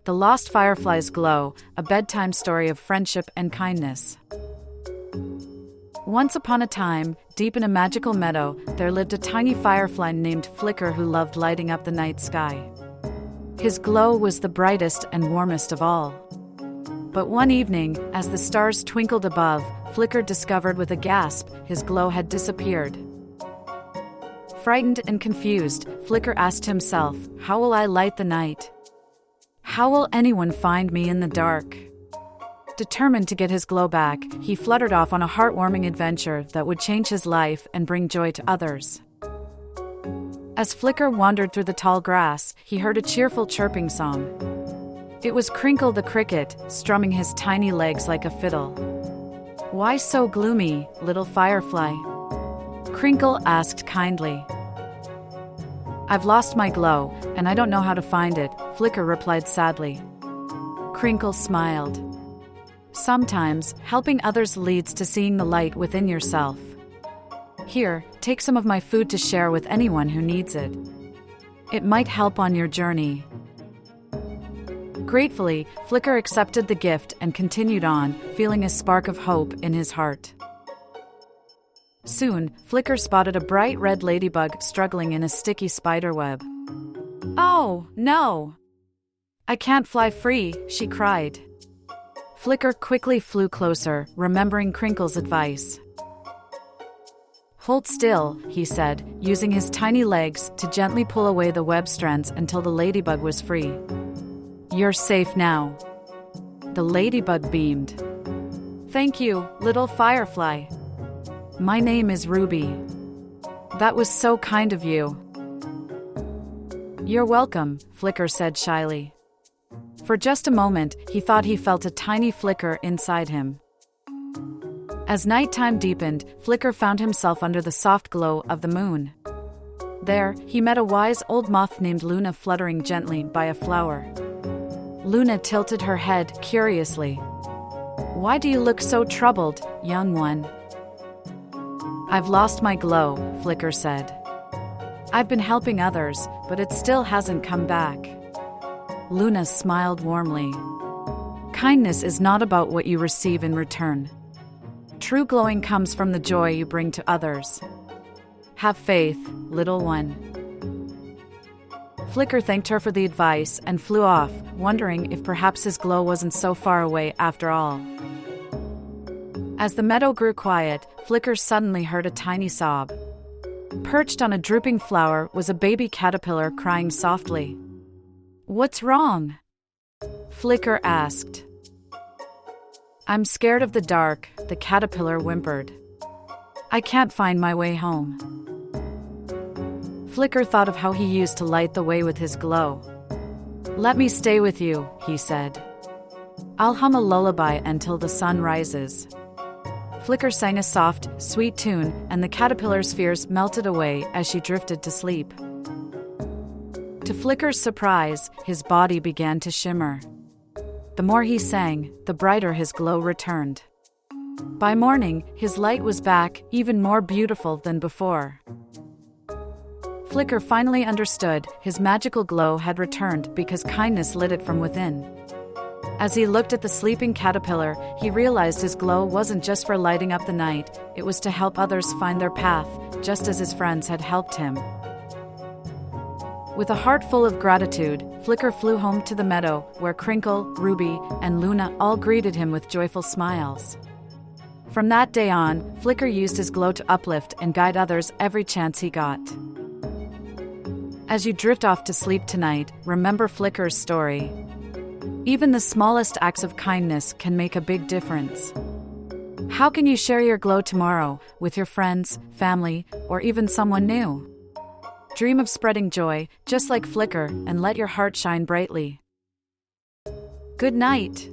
The Lost Firefly's Glow, a bedtime story of friendship and kindness. Once upon a time, deep in a magical meadow, there lived a tiny firefly named Flicker who loved lighting up the night sky. His glow was the brightest and warmest of all. But one evening, as the stars twinkled above, Flicker discovered with a gasp his glow had disappeared. Frightened and confused, Flicker asked himself, "How will I light the night? How will anyone find me in the dark?" Determined to get his glow back, he fluttered off on a heartwarming adventure that would change his life and bring joy to others. As Flicker wandered through the tall grass, he heard a cheerful chirping song. It was Crinkle the cricket, strumming his tiny legs like a fiddle. "Why so gloomy, little firefly?" Crinkle asked kindly. "I've lost my glow, and I don't know how to find it," Flicker replied sadly. Crinkle smiled. "Sometimes, helping others leads to seeing the light within yourself. Here, take some of my food to share with anyone who needs it. It might help on your journey." Gratefully, Flicker accepted the gift and continued on, feeling a spark of hope in his heart. Soon, Flicker spotted a bright red ladybug struggling in a sticky spiderweb. "Oh, no! I can't fly free," she cried. Flicker quickly flew closer, remembering Crinkle's advice. "Hold still," he said, using his tiny legs to gently pull away the web strands until the ladybug was free. "You're safe now." The ladybug beamed. "Thank you, little firefly. My name is Ruby." "That was so kind of you." "You're welcome," Flicker said shyly. For just a moment, he thought he felt a tiny flicker inside him. As nighttime deepened, Flicker found himself under the soft glow of the moon. There, he met a wise old moth named Luna fluttering gently by a flower. Luna tilted her head curiously. "Why do you look so troubled, young one?" "I've lost my glow," Flicker said. "I've been helping others, but it still hasn't come back." Luna smiled warmly. "Kindness is not about what you receive in return. True glowing comes from the joy you bring to others. Have faith, little one." Flicker thanked her for the advice and flew off, wondering if perhaps his glow wasn't so far away after all. As the meadow grew quiet, Flicker suddenly heard a tiny sob. Perched on a drooping flower was a baby caterpillar crying softly. "What's wrong?" Flicker asked. "I'm scared of the dark," the caterpillar whimpered. "I can't find my way home." Flicker thought of how he used to light the way with his glow. "Let me stay with you," he said. "I'll hum a lullaby until the sun rises." Flicker sang a soft, sweet tune, and the caterpillar's fears melted away as she drifted to sleep. To Flicker's surprise, his body began to shimmer. The more he sang, the brighter his glow returned. By morning, his light was back, even more beautiful than before. Flicker finally understood his magical glow had returned because kindness lit it from within. As he looked at the sleeping caterpillar, he realized his glow wasn't just for lighting up the night, it was to help others find their path, just as his friends had helped him. With a heart full of gratitude, Flicker flew home to the meadow, where Crinkle, Ruby, and Luna all greeted him with joyful smiles. From that day on, Flicker used his glow to uplift and guide others every chance he got. As you drift off to sleep tonight, remember Flicker's story. Even the smallest acts of kindness can make a big difference. How can you share your glow tomorrow with your friends, family, or even someone new? Dream of spreading joy, just like Flicker, and let your heart shine brightly. Good night.